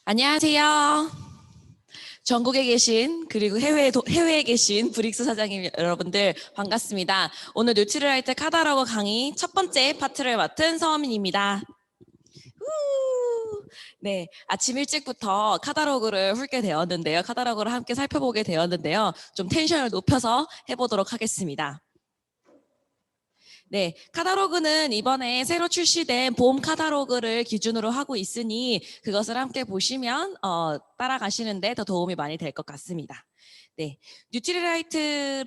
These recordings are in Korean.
안녕하세요. 전국에 계신 그리고 해외에 계신 브릭스 사장님 여러분들 반갑습니다. 오늘 뉴트리라이트 카다로그 강의 첫 번째 파트를 맡은 서어민입니다. 네, 아침 일찍부터 카다로그를 훑게 되었는데요. 카다로그를 함께 살펴보게 되었는데요. 좀 텐션을 높여서 해보도록 하겠습니다. 네, 카다로그는 이번에 새로 출시된 봄 카다로그를 기준으로 하고 있으니 그것을 함께 보시면 따라가시는데 더 도움이 많이 될 것 같습니다. 네, 뉴트리라이트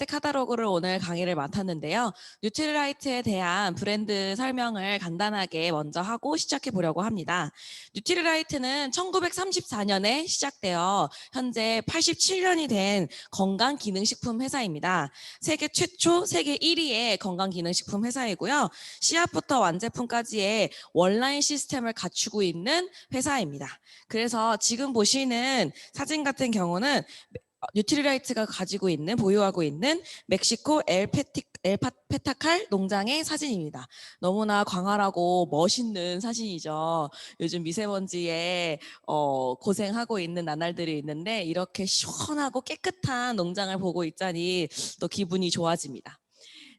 카다로그를 오늘 강의를 맡았는데요. 뉴트리라이트에 대한 브랜드 설명을 간단하게 먼저 하고 시작해 보려고 합니다. 뉴트리라이트는 1934년에 시작되어 현재 87년이 된 건강기능식품 회사입니다. 세계 최초, 세계 1위의 건강기능식품 회사이고요. 씨앗부터 완제품까지의 원라인 시스템을 갖추고 있는 회사입니다. 그래서 지금 보시는 사진 같은 경우는 뉴트리라이트가 보유하고 있는 멕시코 엘파테칼 농장의 사진입니다. 너무나 광활하고 멋있는 사진이죠. 요즘 미세먼지에 고생하고 있는 나날들이 있는데 이렇게 시원하고 깨끗한 농장을 보고 있자니 또 기분이 좋아집니다.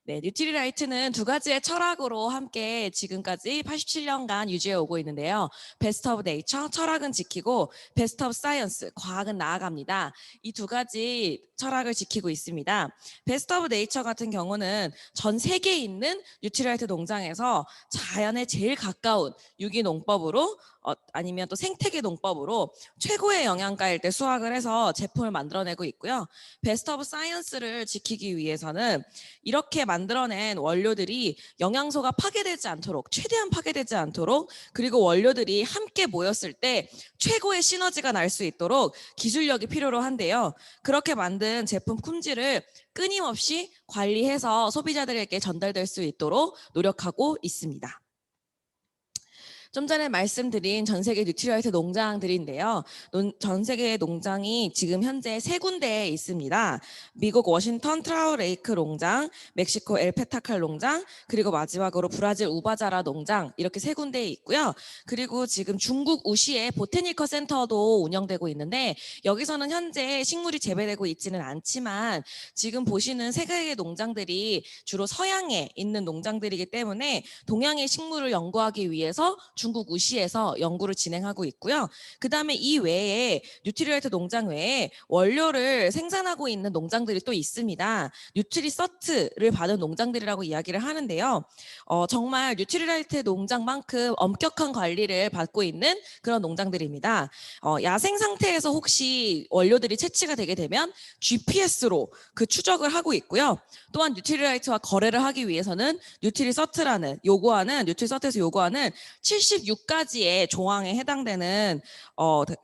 네, 뉴트리라이트는 두 가지의 철학으로 함께 지금까지 87년간 유지해 오고 있는데요. 베스트 오브 네이처, 철학은 지키고 베스트 오브 사이언스, 과학은 나아갑니다. 이 두 가지 철학을 지키고 있습니다. 베스트 오브 네이처 같은 경우는 전 세계에 있는 뉴트리라이트 농장에서 자연에 제일 가까운 유기농법으로 아니면 또 생태계 농법으로 최고의 영양가일 때 수확을 해서 제품을 만들어내고 있고요. 베스트 오브 사이언스를 지키기 위해서는 이렇게 만들어낸 원료들이 영양소가 파괴되지 않도록 최대한 파괴되지 않도록 그리고 원료들이 함께 모였을 때 최고의 시너지가 날 수 있도록 기술력이 필요로 한데요. 그렇게 만든 제품 품질을 끊임없이 관리해서 소비자들에게 전달될 수 있도록 노력하고 있습니다. 좀 전에 말씀드린 전 세계 뉴트리라이트 농장들인데요. 전 세계 농장이 지금 현재 세 군데에 있습니다. 미국 워싱턴 트라우레이크 농장, 멕시코 엘페타칼 농장, 그리고 마지막으로 브라질 우바자라 농장 이렇게 세 군데에 있고요. 그리고 지금 중국 우시에 보테니커 센터도 운영되고 있는데 여기서는 현재 식물이 재배되고 있지는 않지만 지금 보시는 세 개의 농장들이 주로 서양에 있는 농장들이기 때문에 동양의 식물을 연구하기 위해서 중국 우시에서 연구를 진행하고 있고요. 그다음에 이 외에 뉴트리라이트 농장 외에 원료를 생산하고 있는 농장들이 또 있습니다. 뉴트리서트를 받은 농장들이라고 이야기를 하는데요. 정말 뉴트리라이트 농장만큼 엄격한 관리를 받고 있는 그런 농장들입니다. 야생 상태에서 혹시 원료들이 채취가 되게 되면 GPS로 그 추적을 하고 있고요. 또한 뉴트리라이트와 거래를 하기 위해서는 뉴트리서트에서 요구하는 76가지의 조항에 해당되는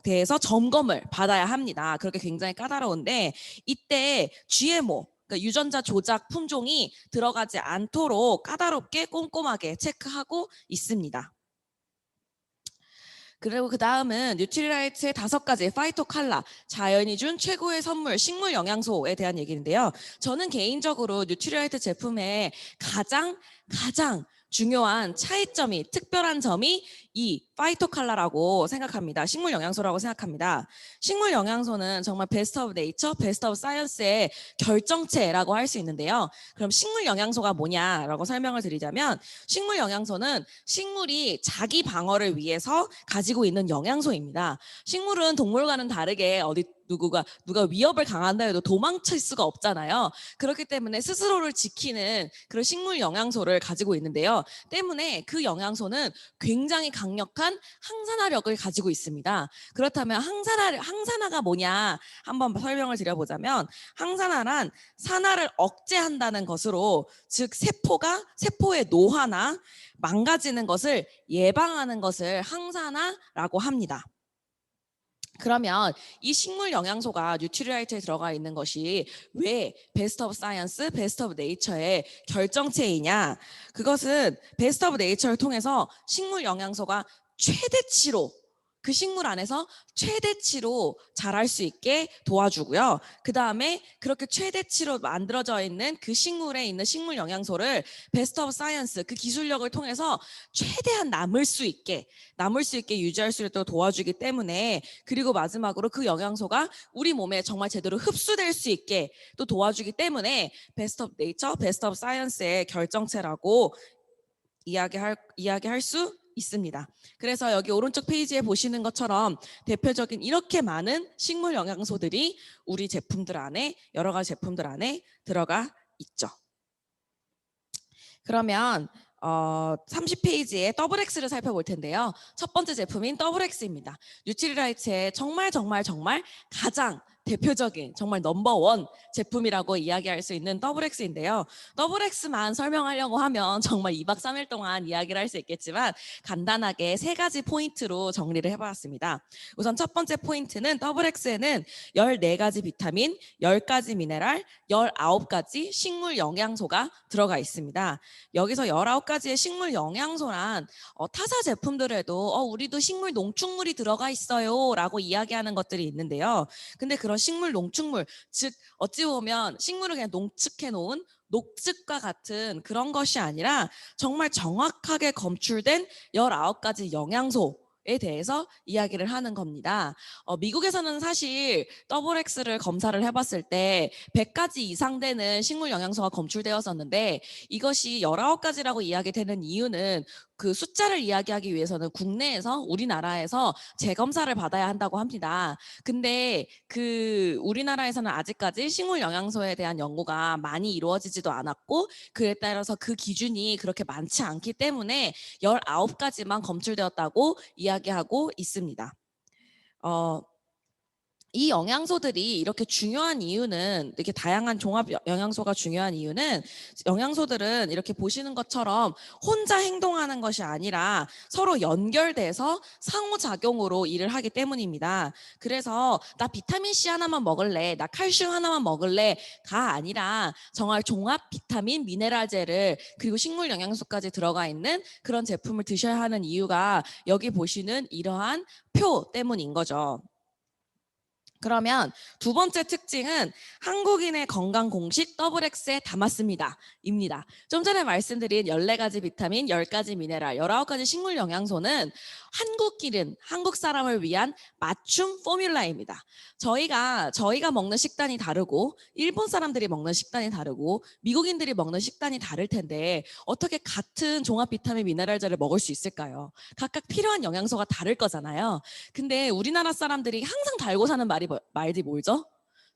대해서 점검을 받아야 합니다. 그렇게 굉장히 까다로운데 이때 GMO 그러니까 유전자 조작 품종이 들어가지 않도록 까다롭게 꼼꼼하게 체크하고 있습니다. 그리고 그 다음은 뉴트리라이트의 5가지 파이토칼라, 자연이 준 최고의 선물, 식물 영양소에 대한 얘기인데요. 저는 개인적으로 뉴트리라이트 제품의 가장 중요한 차이점이 특별한 점이 이 파이토칼라라고 생각합니다. 식물 영양소라고 생각합니다. 식물 영양소는 정말 베스트 오브 네이처, 베스트 오브 사이언스의 결정체라고 할 수 있는데요. 그럼 식물 영양소가 뭐냐라고 설명을 드리자면 식물 영양소는 식물이 자기 방어를 위해서 가지고 있는 영양소입니다. 식물은 동물과는 다르게 누가 위협을 강한다 해도 도망칠 수가 없잖아요. 그렇기 때문에 스스로를 지키는 그런 식물 영양소를 가지고 있는데요. 때문에 그 영양소는 굉장히 강력한 항산화력을 가지고 있습니다. 그렇다면 항산화가 뭐냐 한번 설명을 드려보자면 항산화란 산화를 억제한다는 것으로 즉 세포의 노화나 망가지는 것을 예방하는 것을 항산화라고 합니다. 그러면 이 식물 영양소가 뉴트리라이트에 들어가 있는 것이 왜 베스트 오브 사이언스, 베스트 오브 네이처의 결정체이냐? 그것은 베스트 오브 네이처를 통해서 식물 영양소가 최대치로 그 식물 안에서 최대치로 자랄 수 있게 도와주고요. 그 다음에 그렇게 최대치로 만들어져 있는 그 식물에 있는 식물 영양소를 베스트 오브 사이언스, 그 기술력을 통해서 최대한 남을 수 있게 유지할 수 있도록 도와주기 때문에, 그리고 마지막으로 그 영양소가 우리 몸에 정말 제대로 흡수될 수 있게 또 도와주기 때문에 베스트 오브 네이처, 베스트 오브 사이언스의 결정체라고 이야기할 수 있습니다. 그래서 여기 오른쪽 페이지에 보시는 것처럼 대표적인 이렇게 많은 식물 영양소들이 우리 제품들 안에, 여러 가지 제품들 안에 들어가 있죠. 그러면 30페이지에 더블엑스를 살펴볼 텐데요. 첫 번째 제품인 더블엑스입니다. 뉴트리라이트의 정말 가장 대표적인, 정말 넘버원 제품이라고 이야기할 수 있는 더블엑스인데요. 더블엑스만 설명하려고 하면 정말 2박 3일 동안 이야기를 할 수 있겠지만 간단하게 3가지 포인트로 정리를 해봤습니다. 우선 첫 번째 포인트는 더블엑스에는 14가지 비타민, 10가지 미네랄, 19가지 식물 영양소가 들어가 있습니다. 여기서 19가지의 식물 영양소란 타사 제품들에도 우리도 식물 농축물이 들어가 있어요 라고 이야기하는 것들이 있는데요. 근데 그런 식물 농축물, 즉 어찌 보면 식물을 그냥 농축해 놓은 녹즙과 같은 그런 것이 아니라 정말 정확하게 검출된 19가지 영양소에 대해서 이야기를 하는 겁니다. 미국에서는 사실 더블엑스를 검사를 해봤을 때 100가지 이상 되는 식물 영양소가 검출되었었는데, 이것이 19가지라고 이야기되는 이유는 그 숫자를 이야기하기 위해서는 국내에서, 우리나라에서 재검사를 받아야 한다고 합니다. 근데 그 우리나라에서는 아직까지 식물 영양소에 대한 연구가 많이 이루어지지도 않았고, 그에 따라서 그 기준이 그렇게 많지 않기 때문에 19가지만 검출되었다고 이야기하고 있습니다. 이 영양소들이 이렇게 중요한 이유는, 이렇게 다양한 종합 영양소가 중요한 이유는, 영양소들은 이렇게 보시는 것처럼 혼자 행동하는 것이 아니라 서로 연결돼서 상호작용으로 일을 하기 때문입니다. 그래서 나 비타민C 하나만 먹을래, 나 칼슘 하나만 먹을래가 아니라 정말 종합 비타민, 미네랄제를, 그리고 식물 영양소까지 들어가 있는 그런 제품을 드셔야 하는 이유가 여기 보시는 이러한 표 때문인 거죠. 그러면 두 번째 특징은 한국인의 건강 공식 더블엑스에 담았습니다 입니다. 좀 전에 말씀드린 14가지 비타민, 10가지 미네랄, 19가지 식물 영양소는 한국 사람을 위한 맞춤 포뮬라입니다. 저희가 먹는 식단이 다르고, 일본 사람들이 먹는 식단이 다르고, 미국인들이 먹는 식단이 다를 텐데 어떻게 같은 종합 비타민 미네랄제를 먹을 수 있을까요? 각각 필요한 영양소가 다를 거잖아요. 근데 우리나라 사람들이 항상 달고 사는 말이 뭐죠?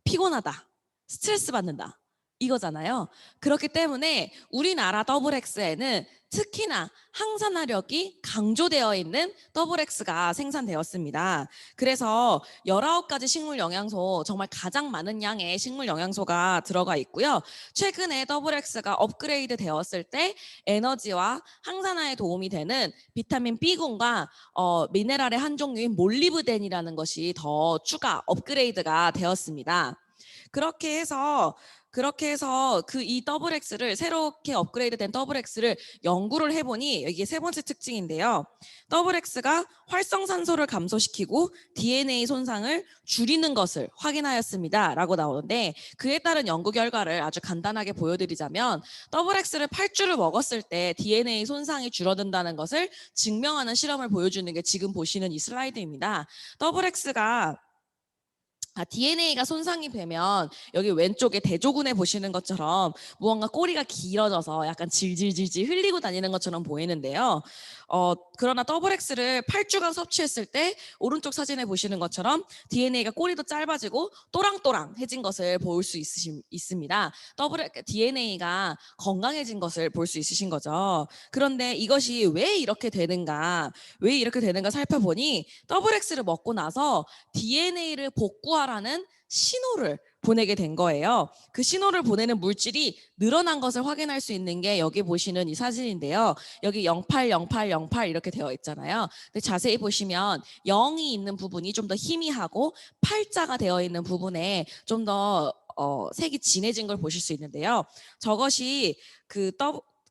피곤하다, 스트레스 받는다, 이거잖아요. 그렇기 때문에 우리나라 더블엑스에는 특히나 항산화력이 강조되어 있는 더블엑스가 생산되었습니다. 그래서 19가지 식물 영양소, 정말 가장 많은 양의 식물 영양소가 들어가 있고요. 최근에 더블엑스가 업그레이드 되었을 때 에너지와 항산화에 도움이 되는 비타민 B군과 미네랄의 한 종류인 몰리브덴이라는 것이 더 추가 업그레이드가 되었습니다. 그렇게 해서 그 이 더블엑스를, 새롭게 업그레이드된 더블엑스를 연구를 해보니 이게 세 번째 특징인데요. 더블엑스가 활성산소를 감소시키고 DNA 손상을 줄이는 것을 확인하였습니다 라고 나오는데, 그에 따른 연구 결과를 아주 간단하게 보여드리자면, 더블엑스를 8주를 먹었을 때 DNA 손상이 줄어든다는 것을 증명하는 실험을 보여주는 게 지금 보시는 이 슬라이드입니다. 더블엑스가 DNA가 손상이 되면 여기 왼쪽에 대조군에 보시는 것처럼 무언가 꼬리가 길어져서 약간 질질질질 흘리고 다니는 것처럼 보이는데요. 그러나 더블엑스를 8주간 섭취했을 때 오른쪽 사진에 보시는 것처럼 DNA가 꼬리도 짧아지고 또랑또랑해진 것을 볼 수 있습니다. DNA가 건강해진 것을 볼 수 있으신 거죠. 그런데 이것이 왜 이렇게 되는가 살펴보니, 더블엑스를 먹고 나서 DNA를 복구하라는 신호를 보내게 된 거예요. 그 신호를 보내는 물질이 늘어난 것을 확인할 수 있는 게 여기 보시는 이 사진인데요. 여기 08, 08, 08 이렇게 되어 있잖아요. 근데 자세히 보시면 0이 있는 부분이 좀 더 희미하고 8자가 되어 있는 부분에 좀 더 색이 진해진 걸 보실 수 있는데요. 저것이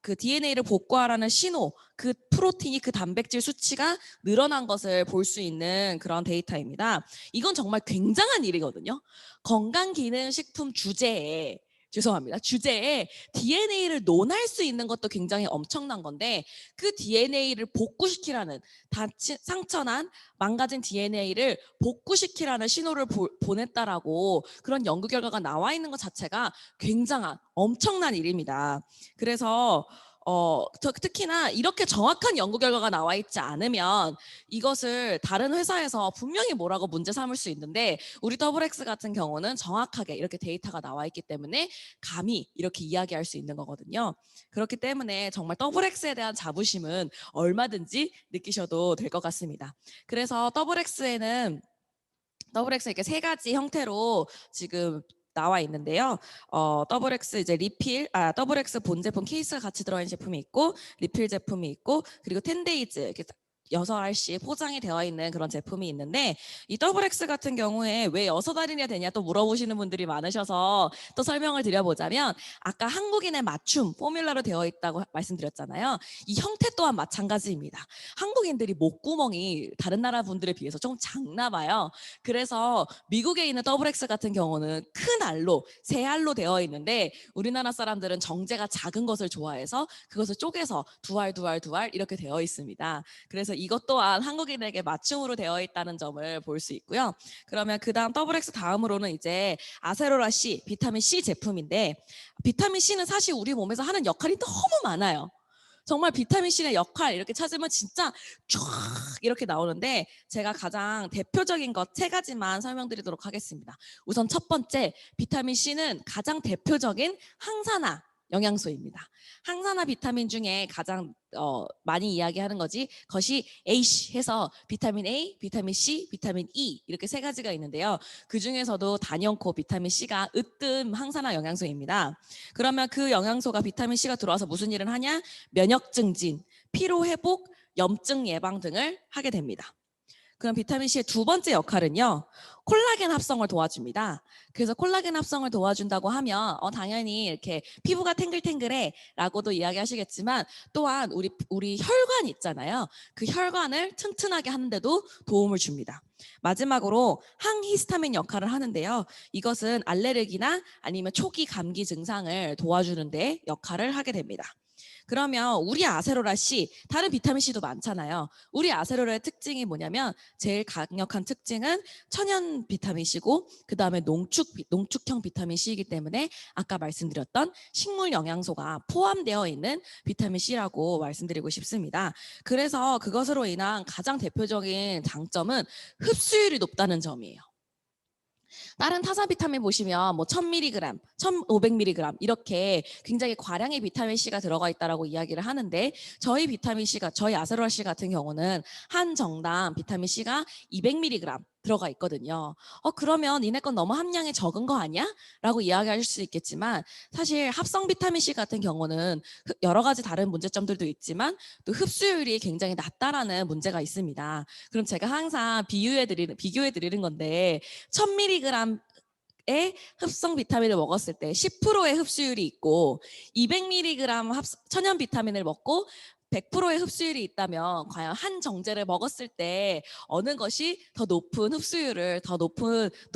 그 DNA를 복구하라는 신호, 그 프로틴이 그 단백질 수치가 늘어난 것을 볼 수 있는 그런 데이터입니다. 이건 정말 굉장한 일이거든요. 건강기능식품 주제에 죄송합니다. 주제에 DNA를 논할 수 있는 것도 굉장히 엄청난 건데 그 DNA를 복구시키라는 다친 상처난 망가진 DNA를 복구시키라는 신호를 보냈다라고 그런 연구 결과가 나와 있는 것 자체가 굉장한 엄청난 일입니다. 그래서 특히나 이렇게 정확한 연구 결과가 나와 있지 않으면 이것을 다른 회사에서 분명히 뭐라고 문제 삼을 수 있는데 우리 더블X 같은 경우는 정확하게 이렇게 데이터가 나와 있기 때문에 감히 이렇게 이야기할 수 있는 거거든요. 그렇기 때문에 정말 더블X에 대한 자부심은 얼마든지 느끼셔도 될 것 같습니다. 그래서 더블X에 이렇게 세 가지 형태로 지금 나와 있는데요. 더블X 이제 더블X 본 제품 케이스가 같이 들어있는 제품이 있고 리필 제품이 있고 그리고 10데이즈 이렇게 6알씩 포장이 되어 있는 그런 제품이 있는데 이 더블X 같은 경우에 왜 6알이나 되냐 또 물어보시는 분들이 많으셔서 또 설명을 드려보자면 아까 한국인의 맞춤 포뮬러로 되어 있다고 말씀드렸잖아요. 이 형태 또한 마찬가지입니다. 한국인들이 목구멍이 다른 나라 분들에 비해서 좀 작나 봐요. 그래서 미국에 있는 더블X 같은 경우는 큰 알로, 세 알로 되어 있는데 우리나라 사람들은 정제가 작은 것을 좋아해서 그것을 쪼개서 두 알 이렇게 되어 있습니다. 그래서 이것 또한 한국인에게 맞춤으로 되어 있다는 점을 볼 수 있고요. 그러면 그 다음 더블X 다음으로는 이제 아세로라 C, 비타민 C 제품인데 비타민 C는 사실 우리 몸에서 하는 역할이 너무 많아요. 정말 비타민 C의 역할 이렇게 찾으면 진짜 쫙 이렇게 나오는데 제가 가장 대표적인 것 3가지만 설명드리도록 하겠습니다. 우선 첫 번째, 비타민 C는 가장 대표적인 항산화 영양소입니다. 항산화 비타민 중에 가장 많이 이야기하는 것이 A씨 해서 비타민 A, 비타민 C, 비타민 E 이렇게 3가지가 있는데요. 그 중에서도 단연코 비타민 C가 으뜸 항산화 영양소입니다. 그러면 그 영양소가 비타민 C가 들어와서 무슨 일을 하냐? 면역 증진, 피로 회복, 염증 예방 등을 하게 됩니다. 그럼 비타민 C의 두 번째 역할은요. 콜라겐 합성을 도와줍니다. 그래서 콜라겐 합성을 도와준다고 하면 당연히 이렇게 피부가 탱글탱글해 라고도 이야기하시겠지만 또한 우리 혈관 있잖아요. 그 혈관을 튼튼하게 하는데도 도움을 줍니다. 마지막으로 항히스타민 역할을 하는데요. 이것은 알레르기나 아니면 초기 감기 증상을 도와주는 데 역할을 하게 됩니다. 그러면 우리 아세로라 C, 다른 비타민 C도 많잖아요. 우리 아세로라의 특징이 뭐냐면 제일 강력한 특징은 천연 비타민 C고 그 다음에 농축형 비타민 C이기 때문에 아까 말씀드렸던 식물 영양소가 포함되어 있는 비타민 C라고 말씀드리고 싶습니다. 그래서 그것으로 인한 가장 대표적인 장점은 흡수율이 높다는 점이에요. 다른 타사 비타민 보시면 뭐 1000mg, 1500mg 이렇게 굉장히 과량의 비타민 C가 들어가 있다라고 이야기를 하는데 저희 아세로라 C 같은 경우는 한 정당 비타민 C가 200mg 들어가 있거든요. 그러면 니네 건 너무 함량이 적은 거 아니야? 라고 이야기하실 수 있겠지만 사실 합성 비타민 C 같은 경우는 여러 가지 다른 문제점들도 있지만 또 흡수율이 굉장히 낮다라는 문제가 있습니다. 그럼 제가 항상 비교해 드리는 건데 1000mg의 흡성 비타민을 먹었을 때 10%의 흡수율이 있고 200mg 천연 비타민을 먹고 100%의 흡수율이 있다면 과연 한 정제를 먹었을 때 어느 것이 더 높은 흡수율을 더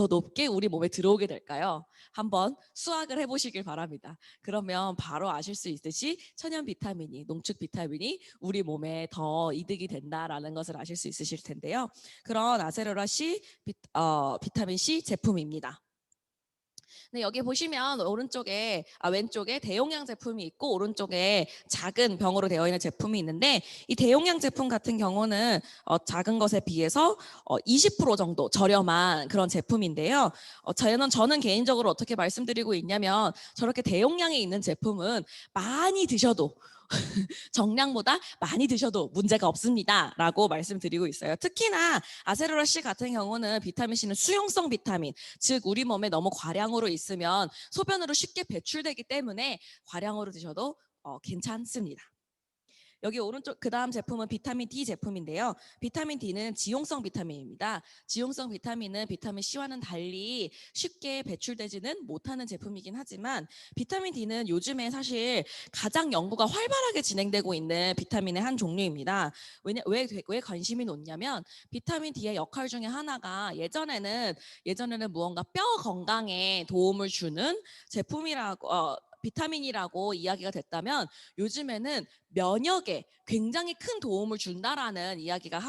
높게 우리 몸에 들어오게 될까요? 한번 수학을 해보시길 바랍니다. 그러면 바로 아실 수 있듯이 천연 비타민이, 농축 비타민이 우리 몸에 더 이득이 된다라는 것을 아실 수 있으실 텐데요. 그런 아세로라 C, 비타민 C 제품입니다. 네, 여기 보시면 왼쪽에 대용량 제품이 있고 오른쪽에 작은 병으로 되어 있는 제품이 있는데 이 대용량 제품 같은 경우는 작은 것에 비해서 20% 정도 저렴한 그런 제품인데요. 저는 개인적으로 어떻게 말씀드리고 있냐면 저렇게 대용량이 있는 제품은 많이 드셔도 정량보다 많이 드셔도 문제가 없습니다 라고 말씀드리고 있어요. 특히나 아세로라 C 같은 경우는 비타민 C는 수용성 비타민, 즉 우리 몸에 너무 과량으로 있으면 소변으로 쉽게 배출되기 때문에 과량으로 드셔도 괜찮습니다. 여기 오른쪽 그다음 제품은 비타민 D 제품인데요. 비타민 D는 지용성 비타민입니다. 지용성 비타민은 비타민 C와는 달리 쉽게 배출되지는 못하는 제품이긴 하지만 비타민 D는 요즘에 사실 가장 연구가 활발하게 진행되고 있는 비타민의 한 종류입니다. 왜 관심이 높냐면 비타민 D의 역할 중에 하나가 예전에는 무언가 뼈 건강에 도움을 주는 제품이라고 비타민이라고 이야기가 됐다면 요즘에는 면역에 굉장히 큰 도움을 준다라는 이야기가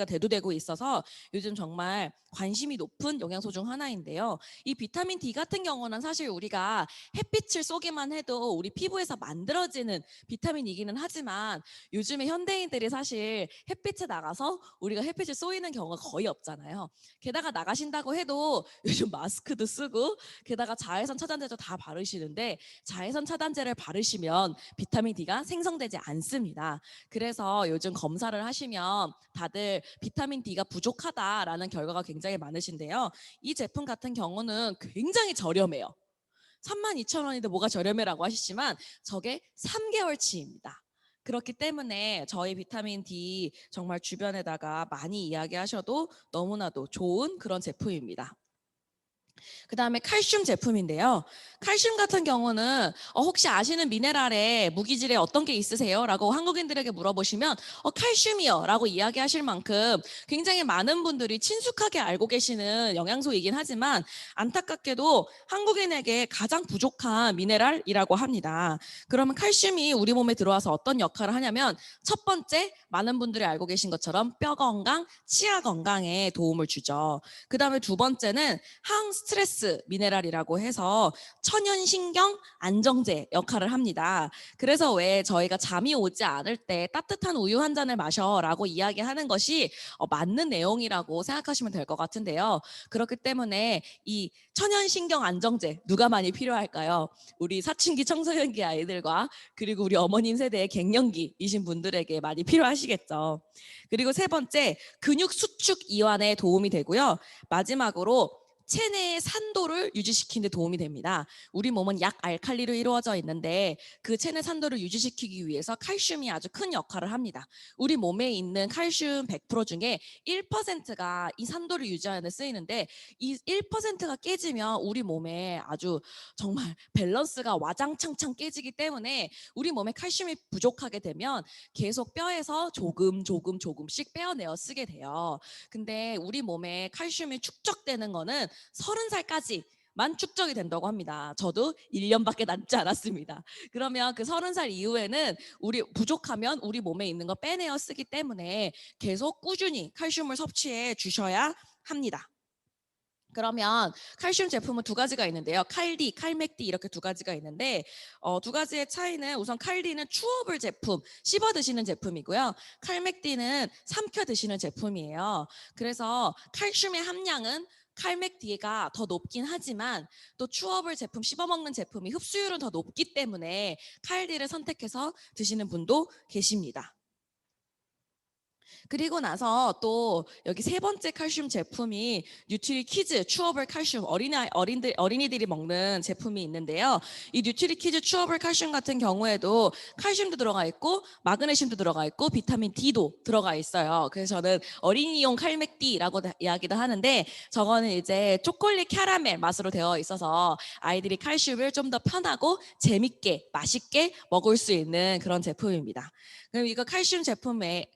대두되고 있어서 요즘 정말 관심이 높은 영양소 중 하나인데요. 이 비타민 D 같은 경우는 사실 우리가 햇빛을 쏘기만 해도 우리 피부에서 만들어지는 비타민이기는 하지만 요즘에 현대인들이 사실 햇빛에 나가서 우리가 햇빛을 쏘이는 경우가 거의 없잖아요. 게다가 나가신다고 해도 요즘 마스크도 쓰고 게다가 자외선 차단제도 다 바르시는데 자외선 차단제를 바르시면 비타민 D가 생성되지 않습니다. 그래서 요즘 검사를 하시면 다들 비타민 D가 부족하다라는 결과가 굉장히 많으신데요. 이 제품 같은 경우는 굉장히 저렴해요. 32,000원인데 뭐가 저렴해라고 하시지만 저게 3개월치입니다. 그렇기 때문에 저희 비타민 D 정말 주변에다가 많이 이야기하셔도 너무나도 좋은 그런 제품입니다. 그다음에 칼슘 제품인데요. 칼슘 같은 경우는 혹시 아시는 미네랄에 무기질에 어떤 게 있으세요? 라고 한국인들에게 물어보시면 칼슘이요 라고 이야기하실 만큼 굉장히 많은 분들이 친숙하게 알고 계시는 영양소이긴 하지만 안타깝게도 한국인에게 가장 부족한 미네랄이라고 합니다. 그러면 칼슘이 우리 몸에 들어와서 어떤 역할을 하냐면 첫 번째 많은 분들이 알고 계신 것처럼 뼈 건강, 치아 건강에 도움을 주죠. 그다음에 두 번째는 항스트레스 미네랄이라고 해서 천연신경 안정제 역할을 합니다. 그래서 왜 저희가 잠이 오지 않을 때 따뜻한 우유 한 잔을 마셔라고 이야기하는 것이 맞는 내용이라고 생각하시면 될 것 같은데요. 그렇기 때문에 이 천연신경 안정제 누가 많이 필요할까요? 우리 사춘기 청소년기 아이들과 그리고 우리 어머님 세대의 갱년기이신 분들에게 많이 필요하시겠죠. 그리고 세 번째 근육 수축 이완에 도움이 되고요. 마지막으로 체내의 산도를 유지시키는 데 도움이 됩니다. 우리 몸은 약알칼리로 이루어져 있는데 그 체내 산도를 유지시키기 위해서 칼슘이 아주 큰 역할을 합니다. 우리 몸에 있는 칼슘 100% 중에 1%가 이 산도를 유지하는 데 쓰이는데 이 1%가 깨지면 우리 몸에 아주 정말 밸런스가 와장창창 깨지기 때문에 우리 몸에 칼슘이 부족하게 되면 계속 뼈에서 조금씩 빼어내어 쓰게 돼요. 근데 우리 몸에 칼슘이 축적되는 거는 30살까지만 축적이 된다고 합니다. 저도 1년밖에 남지 않았습니다. 그러면 그 30살 이후에는 부족하면 우리 몸에 있는 거 빼내어 쓰기 때문에 계속 꾸준히 칼슘을 섭취해 주셔야 합니다. 그러면 칼슘 제품은 두 가지가 있는데요. 칼D, 칼맥D 이렇게 두 가지가 있는데 두 가지의 차이는 우선 칼D는 추어블 제품, 씹어 드시는 제품이고요. 칼맥D는 삼켜 드시는 제품이에요. 그래서 칼슘의 함량은 칼맥D가 더 높긴 하지만 또 추어블 제품, 씹어 먹는 제품이 흡수율은 더 높기 때문에 칼D를 선택해서 드시는 분도 계십니다. 그리고 나서 또 여기 세 번째 칼슘 제품이 뉴트리 키즈 추어블 칼슘 어린이들이 먹는 제품이 있는데요. 이 뉴트리 키즈 추어블 칼슘 같은 경우에도 칼슘도 들어가 있고 마그네슘도 들어가 있고 비타민 D도 들어가 있어요. 그래서 저는 어린이용 칼맥디라고 이야기도 하는데 저거는 이제 초콜릿 캐러멜 맛으로 되어 있어서 아이들이 칼슘을 좀 더 편하고 재밌게 맛있게 먹을 수 있는 그런 제품입니다. 그럼 이거 칼슘 제품에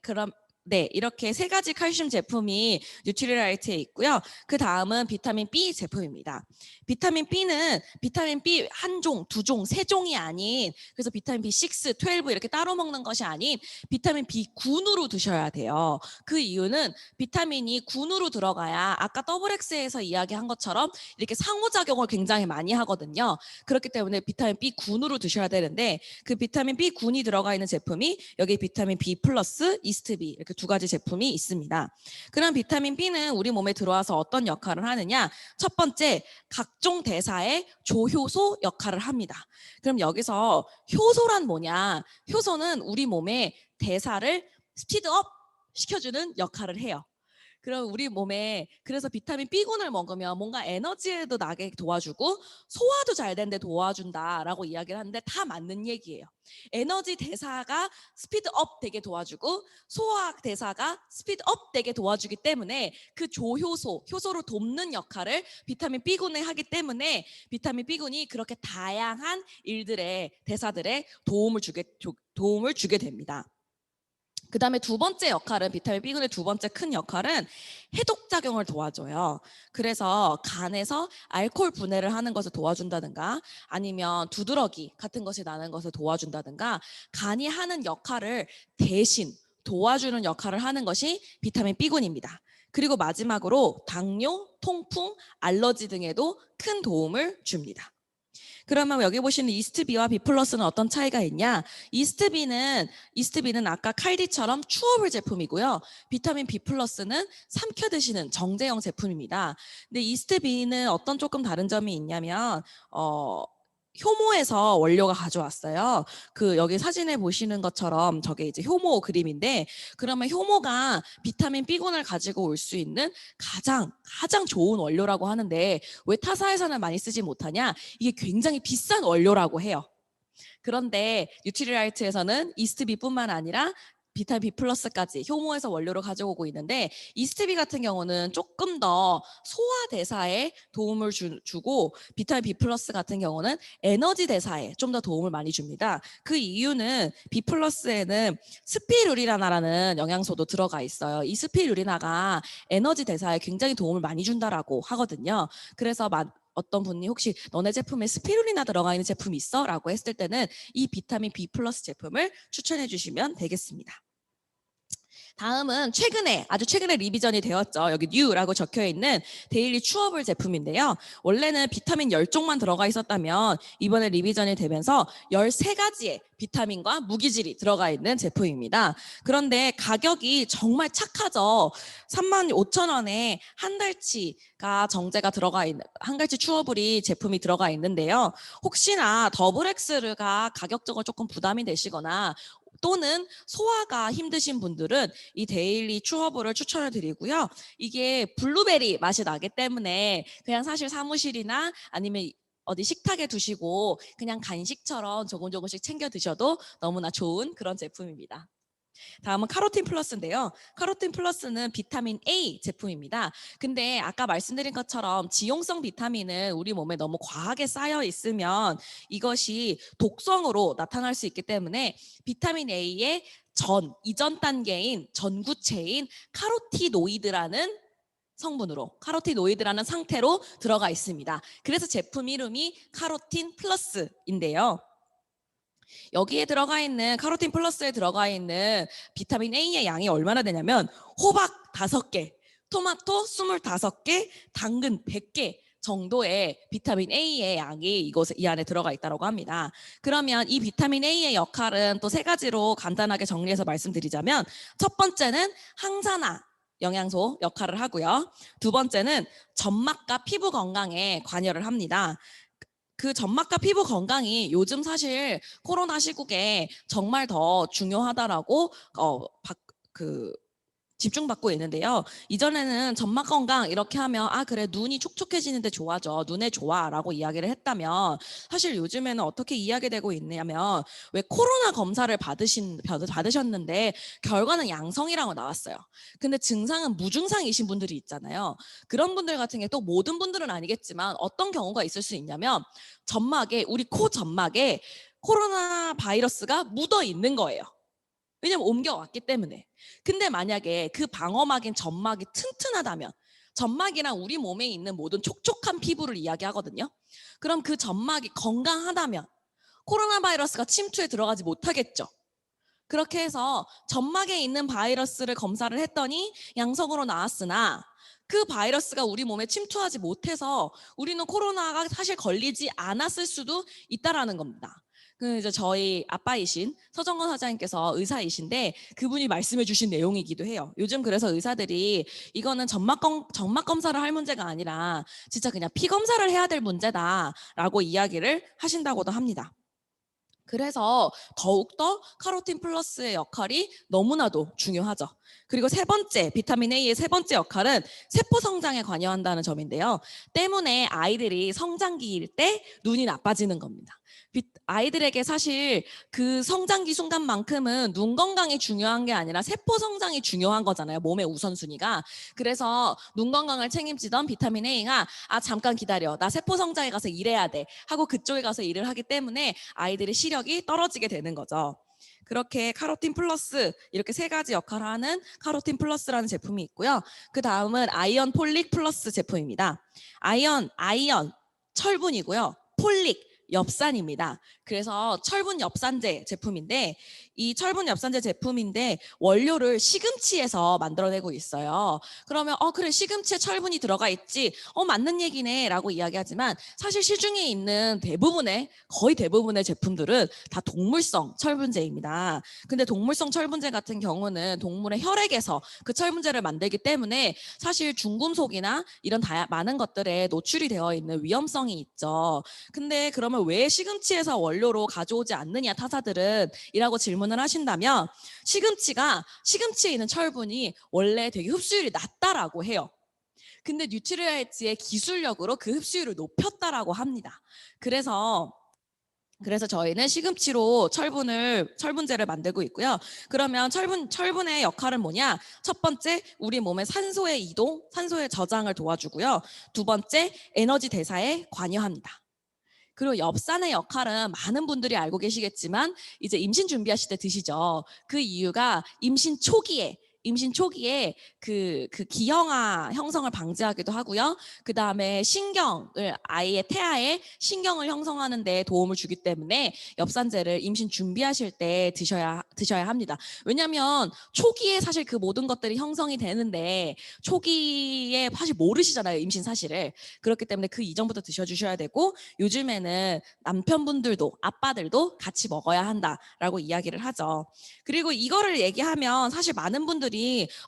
네, 이렇게 세 가지 칼슘 제품이 뉴트리라이트에 있고요. 그 다음은 비타민 B 제품입니다. 비타민 B는 비타민 B 한 종, 두 종, 세 종이 아닌 그래서 비타민 B6, 12 이렇게 따로 먹는 것이 아닌 비타민 B 군으로 드셔야 돼요. 그 이유는 비타민이 군으로 들어가야 아까 XX에서 이야기한 것처럼 이렇게 상호작용을 굉장히 많이 하거든요. 그렇기 때문에 비타민 B군으로 드셔야 되는데 그 비타민 B군이 들어가 있는 제품이 여기 비타민 B 플러스, 이스트 B 이렇게 두 가지 제품이 있습니다. 그럼 비타민 B는 우리 몸에 들어와서 어떤 역할을 하느냐? 첫 번째, 각종 대사의 조효소 역할을 합니다. 그럼 여기서 효소란 뭐냐? 효소는 우리 몸의 대사를 스피드업 시켜주는 역할을 해요. 그럼 우리 몸에 그래서 비타민 B군을 먹으면 뭔가 에너지에도 나게 도와주고 소화도 잘 되는데 도와준다라고 이야기를 하는데 다 맞는 얘기예요. 에너지 대사가 스피드업 되게 도와주고 소화 대사가 스피드업 되게 도와주기 때문에 그 효소를 돕는 역할을 비타민 B군이 하기 때문에 비타민 B군이 그렇게 다양한 일들의 대사들에 도움을 주게 됩니다. 그 다음에 두 번째 역할은 비타민 B군의 두 번째 큰 역할은 해독작용을 도와줘요. 그래서 간에서 알코올 분해를 하는 것을 도와준다든가 아니면 두드러기 같은 것이 나는 것을 도와준다든가 간이 하는 역할을 대신 도와주는 역할을 하는 것이 비타민 B군입니다. 그리고 마지막으로 당뇨, 통풍, 알러지 등에도 큰 도움을 줍니다. 그러면 여기 보시는 이스트비와 B 플러스는 어떤 차이가 있냐? 이스트비는 아까 칼디처럼 추어블 제품이고요. 비타민 B 플러스는 삼켜 드시는 정제형 제품입니다. 근데 이스트비는 어떤 조금 다른 점이 있냐면 효모에서 원료가 가져왔어요. 여기 사진에 보시는 것처럼 저게 이제 효모 그림인데 그러면 효모가 비타민 B군을 가지고 올 수 있는 가장 좋은 원료라고 하는데 왜 타사에서는 많이 쓰지 못하냐? 이게 굉장히 비싼 원료라고 해요. 그런데 뉴트리라이트에서는 이스트비뿐만 아니라 비타민 B 플러스까지 효모에서 원료를 가져오고 있는데 이스트비 같은 경우는 조금 더 소화 대사에 도움을 주고 비타민 B 플러스 같은 경우는 에너지 대사에 좀 더 도움을 많이 줍니다. 그 이유는 B 플러스에는 스피루리나라는 영양소도 들어가 있어요. 이 스피루리나가 에너지 대사에 굉장히 도움을 많이 준다라고 하거든요. 그래서 어떤 분이 혹시 너네 제품에 스피루리나 들어가 있는 제품 있어? 라고 했을 때는 이 비타민 B 플러스 제품을 추천해 주시면 되겠습니다. 다음은 아주 최근에 리비전이 되었죠. 여기 뉴라고 적혀있는 데일리 추어블 제품인데요. 원래는 비타민 10종만 들어가 있었다면 이번에 리비전이 되면서 13가지의 비타민과 무기질이 들어가 있는 제품입니다. 그런데 가격이 정말 착하죠. 35,000원에 한 달치가 정제가 들어가 있는 한 달치 추어블이 제품이 들어가 있는데요. 혹시나 더블 X가 가격적으로 조금 부담이 되시거나 또는 소화가 힘드신 분들은 이 데일리 추어블을 추천을 드리고요. 이게 블루베리 맛이 나기 때문에 그냥 사실 사무실이나 아니면 어디 식탁에 두시고 그냥 간식처럼 조금씩 챙겨 드셔도 너무나 좋은 그런 제품입니다. 다음은 카로틴 플러스인데요. 카로틴 플러스는 비타민 A 제품입니다. 근데 아까 말씀드린 것처럼 지용성 비타민은 우리 몸에 너무 과하게 쌓여 있으면 이것이 독성으로 나타날 수 있기 때문에 비타민 A의 이전 단계인 전구체인 카로티노이드라는 상태로 들어가 있습니다. 그래서 제품 이름이 카로틴 플러스인데요. 여기에 들어가 있는 카로틴 플러스에 들어가 있는 비타민 A의 양이 얼마나 되냐면 호박 5개, 토마토 25개, 당근 100개 정도의 비타민 A의 양이 이 안에 들어가 있다고 합니다. 그러면 이 비타민 A의 역할은 또 3가지로 간단하게 정리해서 말씀드리자면 첫 번째는 항산화 영양소 역할을 하고요. 두 번째는 점막과 피부 건강에 관여를 합니다. 그 점막과 피부 건강이 요즘 사실 코로나 시국에 정말 더 중요하다라고 집중받고 있는데요. 이전에는 점막 건강 이렇게 하면 그래 눈이 촉촉해지는데 좋아져. 눈에 좋아라고 이야기를 했다면 사실 요즘에는 어떻게 이야기되고 있냐면 왜 코로나 검사를 받으셨는데 결과는 양성이라고 나왔어요. 근데 증상은 무증상이신 분들이 있잖아요. 그런 분들 같은 게 또 모든 분들은 아니겠지만 어떤 경우가 있을 수 있냐면 우리 코 점막에 코로나 바이러스가 묻어 있는 거예요. 왜냐면 옮겨왔기 때문에. 근데 만약에 그 방어막인 점막이 튼튼하다면 점막이랑 우리 몸에 있는 모든 촉촉한 피부를 이야기하거든요. 그럼 그 점막이 건강하다면 코로나 바이러스가 침투에 들어가지 못하겠죠. 그렇게 해서 점막에 있는 바이러스를 검사를 했더니 양성으로 나왔으나 그 바이러스가 우리 몸에 침투하지 못해서 우리는 코로나가 사실 걸리지 않았을 수도 있다라는 겁니다. 이제 저희 아빠이신 서정건 사장님께서 의사이신데 그분이 말씀해 주신 내용이기도 해요. 요즘 그래서 의사들이 이거는 점막 검사를 할 문제가 아니라 진짜 그냥 피 검사를 해야 될 문제다라고 이야기를 하신다고도 합니다. 그래서 더욱더 카로틴 플러스의 역할이 너무나도 중요하죠. 그리고 세 번째, 비타민 A의 세 번째 역할은 세포 성장에 관여한다는 점인데요. 때문에 아이들이 성장기일 때 눈이 나빠지는 겁니다. 아이들에게 사실 그 성장기 순간만큼은 눈 건강이 중요한 게 아니라 세포 성장이 중요한 거잖아요. 몸의 우선순위가. 그래서 눈 건강을 책임지던 비타민 A가 잠깐 기다려. 나 세포 성장에 가서 일해야 돼. 하고 그쪽에 가서 일을 하기 때문에 아이들의 시력이 떨어지게 되는 거죠. 그렇게 카로틴 플러스 이렇게 세 가지 역할을 하는 카로틴 플러스라는 제품이 있고요. 그 다음은 아이언 폴릭 플러스 제품입니다. 아이언, 철분이고요. 폴릭, 엽산입니다. 그래서 철분 엽산제 제품인데 이 철분 엽산제 제품인데 원료를 시금치에서 만들어내고 있어요. 그러면 그래 시금치에 철분이 들어가 있지 맞는 얘기네 라고 이야기하지만 사실 시중에 있는 거의 대부분의 제품들은 다 동물성 철분제입니다. 근데 동물성 철분제 같은 경우는 동물의 혈액에서 그 철분제를 만들기 때문에 사실 중금속이나 이런 많은 것들에 노출이 되어 있는 위험성이 있죠. 근데 그러면 왜 시금치에서 원료로 가져오지 않느냐 타사들은 이라고 질문을 하신다면 시금치에 있는 철분이 원래 되게 흡수율이 낮다라고 해요. 근데 뉴트리라이트의 기술력으로 그 흡수율을 높였다라고 합니다. 그래서 저희는 시금치로 철분제를 만들고 있고요. 그러면 철분의 역할은 뭐냐? 첫 번째, 우리 몸의 산소의 이동, 산소의 저장을 도와주고요. 두 번째, 에너지 대사에 관여합니다. 그리고 엽산의 역할은 많은 분들이 알고 계시겠지만 이제 임신 준비하실 때 드시죠. 그 이유가 임신 초기에 그 기형아 형성을 방지하기도 하고요. 그 다음에 아이의 태아에 신경을 형성하는 데 도움을 주기 때문에 엽산제를 임신 준비하실 때 드셔야 합니다. 왜냐하면 초기에 사실 그 모든 것들이 형성이 되는데 초기에 사실 모르시잖아요. 임신 사실을. 그렇기 때문에 그 이전부터 드셔주셔야 되고 요즘에는 남편분들도 아빠들도 같이 먹어야 한다라고 이야기를 하죠. 그리고 이거를 얘기하면 사실 많은 분들이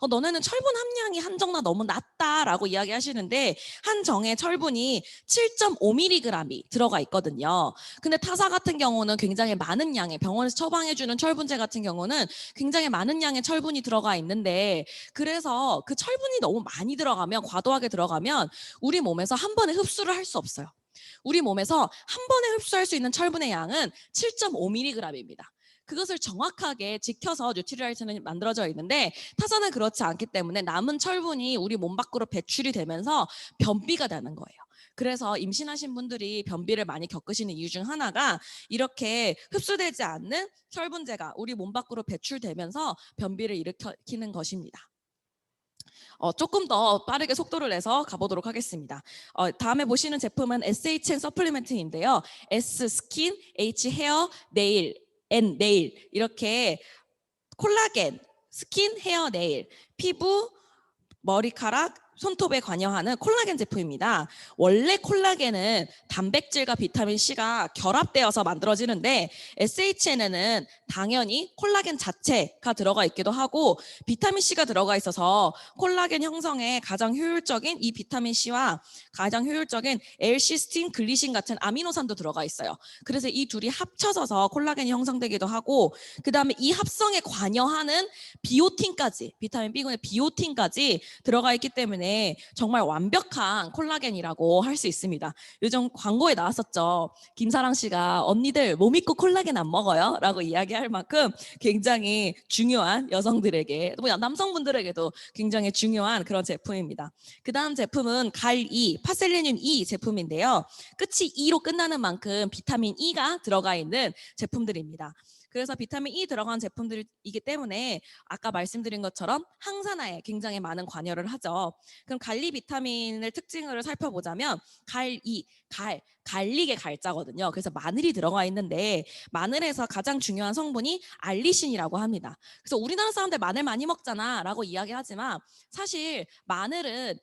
너네는 철분 함량이 한정나 너무 낮다라고 이야기하시는데 한정의 철분이 7.5mg이 들어가 있거든요. 근데 타사 같은 경우는 굉장히 많은 양의 병원에서 처방해주는 철분제 같은 경우는 굉장히 많은 양의 철분이 들어가 있는데 그래서 그 철분이 너무 많이 들어가면 과도하게 들어가면 우리 몸에서 한 번에 흡수를 할 수 없어요. 우리 몸에서 한 번에 흡수할 수 있는 철분의 양은 7.5mg입니다. 그것을 정확하게 지켜서 뉴트리라이트는 만들어져 있는데 타사는 그렇지 않기 때문에 남은 철분이 우리 몸 밖으로 배출이 되면서 변비가 되는 거예요. 그래서 임신하신 분들이 변비를 많이 겪으시는 이유 중 하나가 이렇게 흡수되지 않는 철분제가 우리 몸 밖으로 배출되면서 변비를 일으키는 것입니다. 조금 더 빠르게 속도를 내서 가보도록 하겠습니다. 다음에 보시는 제품은 SHN 서플리멘트인데요. S 스킨, H 헤어, 네일, N 네일 이렇게 콜라겐, 스킨, 헤어, 네일, 피부, 머리카락, 손톱에 관여하는 콜라겐 제품입니다. 원래 콜라겐은 단백질과 비타민 C가 결합되어서 만들어지는데 SHN에는 당연히 콜라겐 자체가 들어가 있기도 하고 비타민 C가 들어가 있어서 콜라겐 형성에 가장 효율적인 이 비타민 C와 가장 효율적인 L시스틴, 글리신 같은 아미노산도 들어가 있어요. 그래서 이 둘이 합쳐져서 콜라겐이 형성되기도 하고 그 다음에 이 합성에 관여하는 비오틴까지 비타민 B군의 비오틴까지 들어가 있기 때문에 정말 완벽한 콜라겐이라고 할 수 있습니다. 요즘 광고에 나왔었죠. 김사랑 씨가 언니들 몸 있고 콜라겐 안 먹어요? 라고 이야기할 만큼 굉장히 중요한 여성들에게 또 남성분들에게도 굉장히 중요한 그런 제품입니다. 그 다음 제품은 파셀리늄 E 제품인데요. 끝이 E로 끝나는 만큼 비타민 E가 들어가 있는 제품들입니다. 그래서 비타민 E 들어간 제품들이기 때문에 아까 말씀드린 것처럼 항산화에 굉장히 많은 관여를 하죠. 그럼 갈리 비타민의 특징을 살펴보자면 갈릭의 갈자거든요. 그래서 마늘이 들어가 있는데 마늘에서 가장 중요한 성분이 알리신이라고 합니다. 그래서 우리나라 사람들 마늘 많이 먹잖아 라고 이야기하지만 사실 마늘은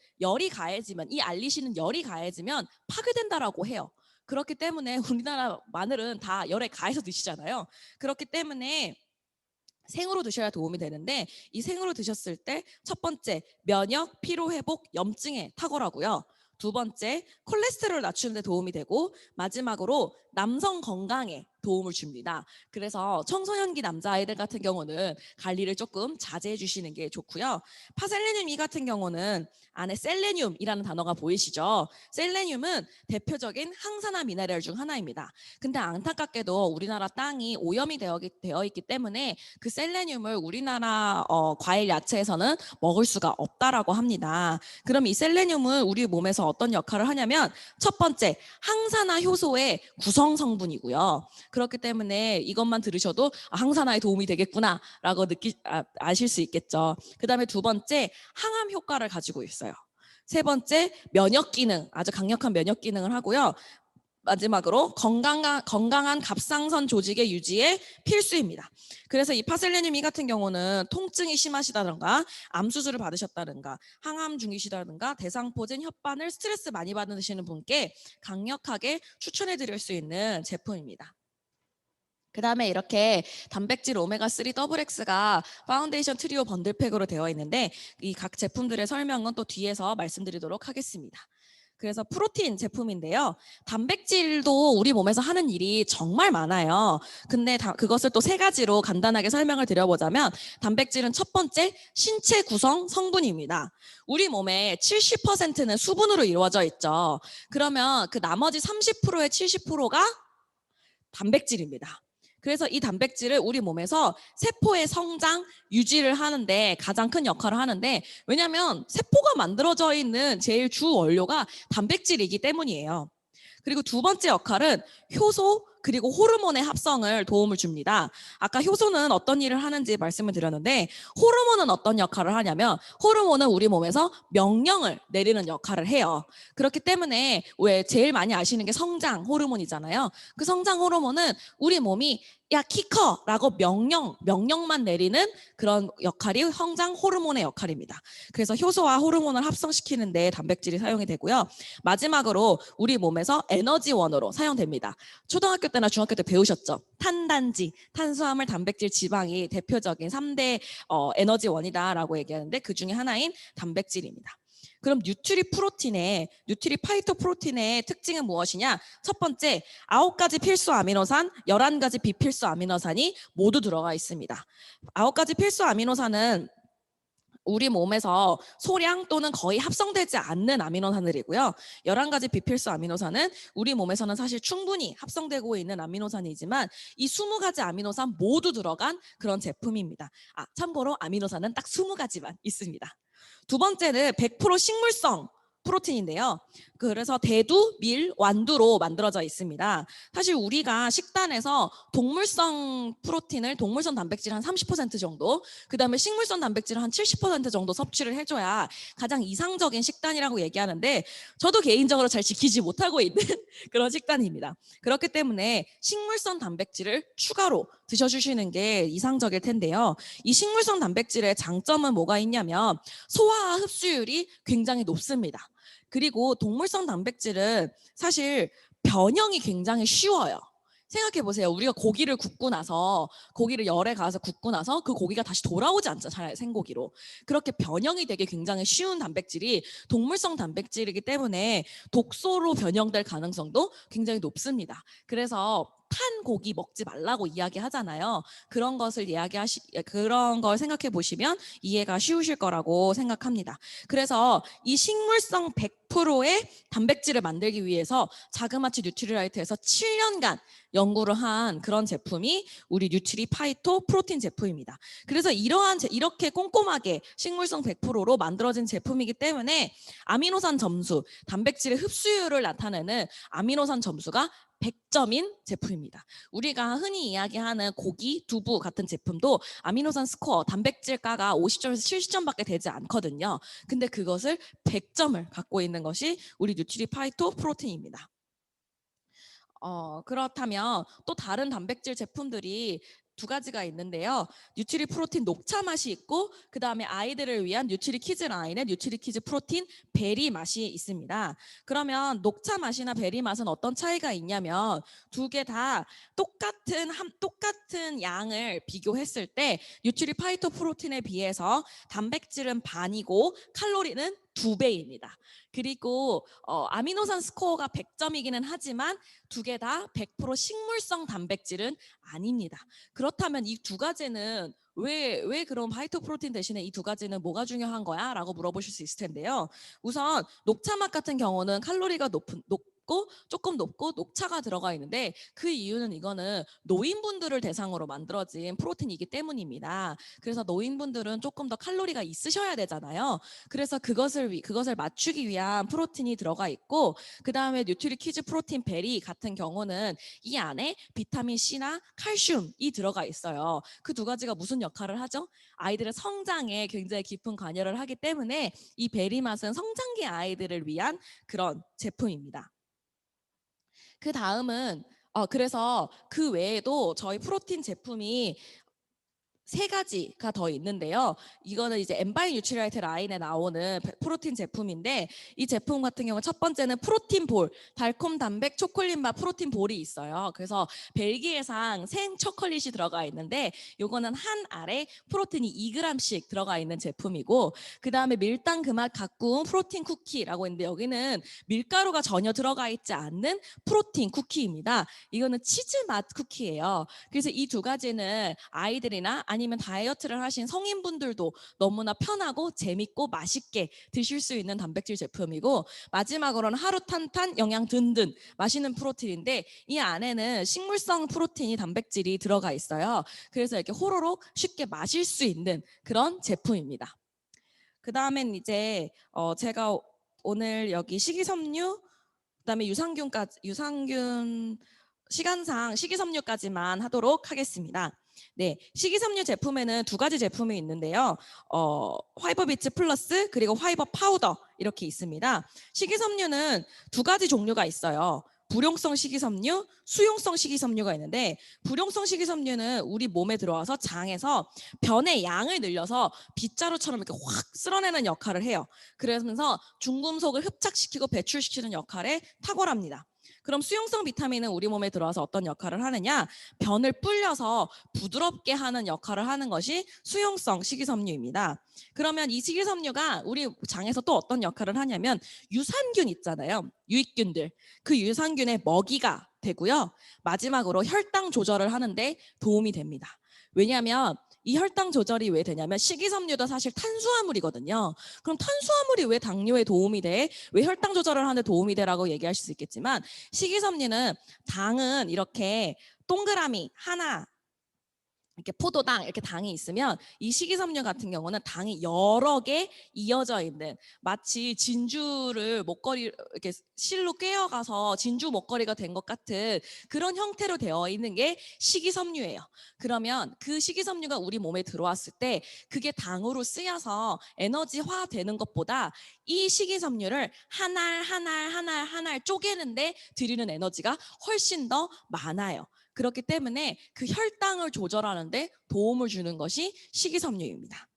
이 알리신은 열이 가해지면 파괴된다라고 해요. 그렇기 때문에 우리나라 마늘은 다 열에 가해서 드시잖아요. 그렇기 때문에 생으로 드셔야 도움이 되는데 이 생으로 드셨을 때 첫 번째 면역, 피로회복, 염증에 탁월하고요. 두 번째 콜레스테롤 낮추는 데 도움이 되고 마지막으로 남성 건강에 도움을 줍니다. 그래서 청소년기 남자아이들 같은 경우는 관리를 조금 자제해 주시는 게 좋고요. 파셀레늄 E 같은 경우는 안에 셀레늄이라는 단어가 보이시죠? 셀레늄은 대표적인 항산화 미네랄 중 하나입니다. 근데 안타깝게도 우리나라 땅이 오염이 되어 있기 때문에 그 셀레늄을 우리나라 과일 야채에서는 먹을 수가 없다라고 합니다. 그럼 이 셀레늄은 우리 몸에서 어떤 역할을 하냐면 첫 번째, 항산화 효소의 구성 성분이고요. 그렇기 때문에 이것만 들으셔도 항산화에 도움이 되겠구나라고 아실 수 있겠죠. 그 다음에 두 번째, 항암 효과를 가지고 있어요. 세 번째, 면역 기능, 아주 강력한 면역 기능을 하고요. 마지막으로 건강한 갑상선 조직의 유지에 필수입니다. 그래서 이 파셀레늄 E 같은 경우는 통증이 심하시다든가 암 수술을 받으셨다든가 항암 중이시다든가 대상포진, 혈반을 스트레스 많이 받으시는 분께 강력하게 추천해 드릴 수 있는 제품입니다. 그 다음에 이렇게 단백질 오메가3 더블 X가 파운데이션 트리오 번들팩으로 되어 있는데 이 각 제품들의 설명은 또 뒤에서 말씀드리도록 하겠습니다. 그래서 프로틴 제품인데요. 단백질도 우리 몸에서 하는 일이 정말 많아요. 근데 그것을 또 세 가지로 간단하게 설명을 드려보자면 단백질은 첫 번째 신체 구성 성분입니다. 우리 몸의 70%는 수분으로 이루어져 있죠. 그러면 그 나머지 30%의 70%가 단백질입니다. 그래서 이 단백질을 우리 몸에서 세포의 성장, 유지를 하는데 가장 큰 역할을 하는데 왜냐하면 세포가 만들어져 있는 제일 주 원료가 단백질이기 때문이에요. 그리고 두 번째 역할은 효소 그리고 호르몬의 합성을 도움을 줍니다. 아까 효소는 어떤 일을 하는지 말씀을 드렸는데 호르몬은 어떤 역할을 하냐면 호르몬은 우리 몸에서 명령을 내리는 역할을 해요. 그렇기 때문에 왜 제일 많이 아시는 게 성장 호르몬이잖아요. 그 성장 호르몬은 우리 몸이 야, 키 커! 라고 명령만 내리는 그런 역할이 성장 호르몬의 역할입니다. 그래서 효소와 호르몬을 합성시키는데 단백질이 사용이 되고요. 마지막으로 우리 몸에서 에너지원으로 사용됩니다. 초등학교 때나 중학교 때 배우셨죠? 탄단지, 탄수화물, 단백질, 지방이 대표적인 3대 에너지원이다라고 얘기하는데 그 중에 하나인 단백질입니다. 그럼 뉴트리 파이토 프로틴의 특징은 무엇이냐? 첫 번째, 9가지 필수 아미노산, 11가지 비필수 아미노산이 모두 들어가 있습니다. 9가지 필수 아미노산은 우리 몸에서 소량 또는 거의 합성되지 않는 아미노산들이고요. 11가지 비필수 아미노산은 우리 몸에서는 사실 충분히 합성되고 있는 아미노산이지만 이 20가지 아미노산 모두 들어간 그런 제품입니다. 참고로 아미노산은 딱 20가지만 있습니다. 두 번째는 100% 식물성 프로틴인데요. 그래서 대두, 밀, 완두로 만들어져 있습니다. 사실 우리가 식단에서 동물성 단백질 한 30% 정도, 그 다음에 식물성 단백질 한 70% 정도 섭취를 해줘야 가장 이상적인 식단이라고 얘기하는데 저도 개인적으로 잘 지키지 못하고 있는 그런 식단입니다. 그렇기 때문에 식물성 단백질을 추가로 드셔주시는 게 이상적일 텐데요. 이 식물성 단백질의 장점은 뭐가 있냐면 소화와 흡수율이 굉장히 높습니다. 그리고 동물성 단백질은 사실 변형이 굉장히 쉬워요. 생각해 보세요. 우리가 고기를 열에 가서 굽고 나서 그 고기가 다시 돌아오지 않죠. 잘 생고기로. 그렇게 변형이 되게 굉장히 쉬운 단백질이 동물성 단백질이기 때문에 독소로 변형될 가능성도 굉장히 높습니다. 그래서 탄 고기 먹지 말라고 이야기하잖아요. 그런 걸 생각해 보시면 이해가 쉬우실 거라고 생각합니다. 그래서 이 식물성 100%의 단백질을 만들기 위해서 자그마치 뉴트리라이트에서 7년간 연구를 한 그런 제품이 우리 뉴트리 파이토 프로틴 제품입니다. 그래서 이렇게 꼼꼼하게 식물성 100%로 만들어진 제품이기 때문에 아미노산 점수, 단백질의 흡수율을 나타내는 아미노산 점수가 100점인 제품입니다. 우리가 흔히 이야기하는 고기, 두부 같은 제품도 아미노산 스코어, 단백질가가 50점에서 70점밖에 되지 않거든요. 근데 그것을 100점을 갖고 있는 것이 우리 뉴트리 파이토 프로틴입니다. 그렇다면 또 다른 단백질 제품들이 두 가지가 있는데요. 뉴트리 프로틴 녹차 맛이 있고 그 다음에 아이들을 위한 뉴트리 키즈 라인의 뉴트리 키즈 프로틴 베리 맛이 있습니다. 그러면 녹차 맛이나 베리 맛은 어떤 차이가 있냐면 두 개 다 똑같은 양을 비교했을 때 뉴트리 파이토 프로틴에 비해서 단백질은 반이고 칼로리는 2배입니다. 그리고 아미노산 스코어가 100점이기는 하지만 두 개 다 100% 식물성 단백질은 아닙니다. 그렇다면 이 두 가지는 왜 그런 파이토프로틴 대신에 이 두 가지는 뭐가 중요한 거야? 라고 물어보실 수 있을 텐데요. 우선 녹차맛 같은 경우는 칼로리가 조금 높고 녹차가 들어가 있는데 그 이유는 이거는 노인분들을 대상으로 만들어진 프로틴이기 때문입니다. 그래서 노인분들은 조금 더 칼로리가 있으셔야 되잖아요. 그래서 그것을 맞추기 위한 프로틴이 들어가 있고, 그 다음에 뉴트리퀴즈 프로틴 베리 같은 경우는 이 안에 비타민 C나 칼슘이 들어가 있어요. 그 두 가지가 무슨 역할을 하죠? 아이들의 성장에 굉장히 깊은 관여를 하기 때문에 이 베리 맛은 성장기 아이들을 위한 그런 제품입니다. 그 다음은 그래서 그 외에도 저희 프로틴 제품이 3가지가 더 있는데요. 이거는 이제 엠바이 뉴트리라이트 라인에 나오는 프로틴 제품인데, 이 제품 같은 경우 첫 번째는 프로틴 볼, 달콤 단백 초콜릿 맛 프로틴 볼이 있어요. 그래서 벨기에산 생 초콜릿이 들어가 있는데, 요거는 한 알에 프로틴이 2g씩 들어가 있는 제품이고, 그 다음에 밀당 그 맛 가꾸운 프로틴 쿠키라고 있는데, 여기는 밀가루가 전혀 들어가 있지 않는 프로틴 쿠키입니다. 이거는 치즈 맛 쿠키예요. 그래서 이 두 가지는 아이들이나 아니면 다이어트를 하신 성인분들도 너무나 편하고 재밌고 맛있게 드실 수 있는 단백질 제품이고, 마지막으로는 하루 탄탄 영양 든든 맛있는 프로틴인데, 이 안에는 식물성 프로틴이 단백질이 들어가 있어요. 그래서 이렇게 호로록 쉽게 마실 수 있는 그런 제품입니다. 그 다음엔 이제 제가 오늘 여기 식이섬유, 그다음에 유산균 시간상 식이섬유까지만 하도록 하겠습니다. 네, 식이섬유 제품에는 2가지 제품이 있는데요. 화이버비츠 플러스 그리고 화이버 파우더 이렇게 있습니다. 식이섬유는 2가지 종류가 있어요. 불용성 식이섬유, 수용성 식이섬유가 있는데, 불용성 식이섬유는 우리 몸에 들어와서 장에서 변의 양을 늘려서 빗자루처럼 이렇게 확 쓸어내는 역할을 해요. 그러면서 중금속을 흡착시키고 배출시키는 역할에 탁월합니다. 그럼 수용성 비타민은 우리 몸에 들어와서 어떤 역할을 하느냐? 변을 불려서 부드럽게 하는 역할을 하는 것이 수용성 식이섬유입니다. 그러면 이 식이섬유가 우리 장에서 또 어떤 역할을 하냐면, 유산균 있잖아요. 유익균들. 그 유산균의 먹이가 되고요. 마지막으로 혈당 조절을 하는데 도움이 됩니다. 왜냐하면 이 혈당 조절이 왜 되냐면, 식이섬유도 사실 탄수화물이거든요. 그럼 탄수화물이 왜 당뇨에 도움이 돼? 왜 혈당 조절을 하는데 도움이 되라고 얘기하실 수 있겠지만, 식이섬유는 당은 이렇게 동그라미 하나, 이렇게 포도당 이렇게 당이 있으면, 이 식이섬유 같은 경우는 당이 여러 개 이어져 있는, 마치 진주를 목걸이 이렇게 실로 꿰어가서 진주 목걸이가 된 것 같은 그런 형태로 되어 있는 게 식이섬유예요. 그러면 그 식이섬유가 우리 몸에 들어왔을 때 그게 당으로 쓰여서 에너지화 되는 것보다 이 식이섬유를 한 알 쪼개는데 들이는 에너지가 훨씬 더 많아요. 그렇기 때문에 그 혈당을 조절하는데 도움을 주는 것이 식이섬유입니다.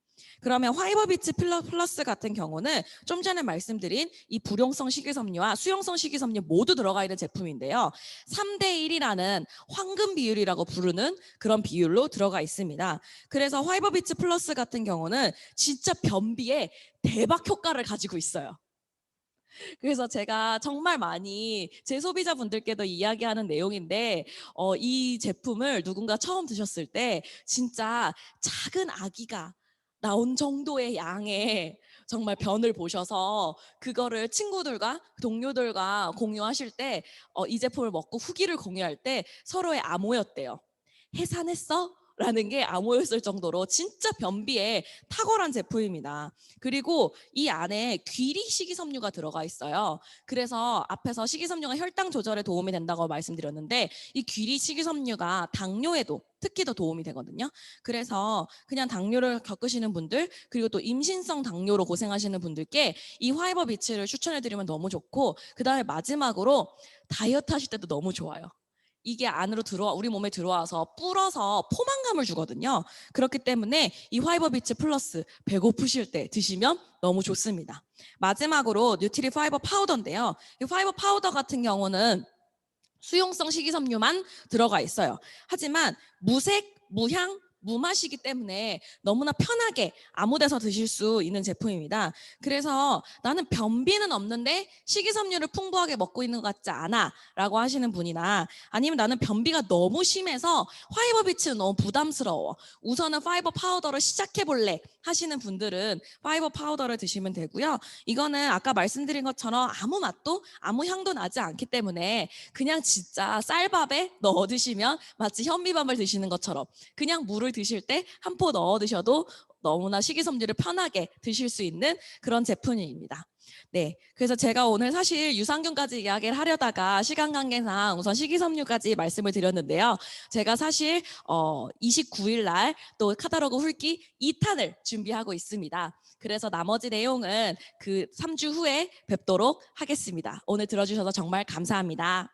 그러면 화이버비츠 플러스 같은 경우는 좀 전에 말씀드린 이 불용성 식이섬유와 수용성 식이섬유 모두 들어가 있는 제품인데요. 3대1이라는 황금 비율이라고 부르는 그런 비율로 들어가 있습니다. 그래서 화이버비츠 플러스 같은 경우는 진짜 변비에 대박 효과를 가지고 있어요. 그래서 제가 정말 많이 제 소비자분들께도 이야기하는 내용인데, 이 제품을 누군가 처음 드셨을 때 진짜 작은 아기가 나온 정도의 양의 정말 변을 보셔서 그거를 친구들과 동료들과 공유하실 때, 이 제품을 먹고 후기를 공유할 때 서로의 암호였대요. 해산했어? 라는 게 암호였을 정도로 진짜 변비에 탁월한 제품입니다. 그리고 이 안에 귀리 식이섬유가 들어가 있어요. 그래서 앞에서 식이섬유가 혈당 조절에 도움이 된다고 말씀드렸는데, 이 귀리 식이섬유가 당뇨에도 특히 더 도움이 되거든요. 그래서 그냥 당뇨를 겪으시는 분들, 그리고 또 임신성 당뇨로 고생하시는 분들께 이 화이버 비츠를 추천해드리면 너무 좋고, 그 다음에 마지막으로 다이어트 하실 때도 너무 좋아요. 이게 안으로 우리 몸에 들어와서 불어서 포만감을 주거든요. 그렇기 때문에 이 화이버비츠 플러스 배고프실 때 드시면 너무 좋습니다. 마지막으로 뉴트리 파이버 파우더인데요. 이 파이버 파우더 같은 경우는 수용성 식이섬유만 들어가 있어요. 하지만 무색, 무향, 무맛이기 때문에 너무나 편하게 아무 데서 드실 수 있는 제품입니다. 그래서 나는 변비는 없는데 식이섬유를 풍부하게 먹고 있는 것 같지 않아 라고 하시는 분이나, 아니면 나는 변비가 너무 심해서 파이버 비츠는 너무 부담스러워, 우선은 파이버 파우더를 시작해 볼래 하시는 분들은 파이버 파우더를 드시면 되고요. 이거는 아까 말씀드린 것처럼 아무 맛도 아무 향도 나지 않기 때문에 그냥 진짜 쌀밥에 넣어 드시면 마치 현미밥을 드시는 것처럼 그냥 물을 드실 때 한 포 넣어 드셔도 너무나 식이섬유를 편하게 드실 수 있는 그런 제품입니다. 네, 그래서 제가 오늘 사실 유산균까지 이야기를 하려다가 시간 관계상 우선 식이섬유까지 말씀을 드렸는데요. 제가 사실 29일 날 또 카탈로그 훑기 2탄을 준비하고 있습니다. 그래서 나머지 내용은 그 3주 후에 뵙도록 하겠습니다. 오늘 들어주셔서 정말 감사합니다.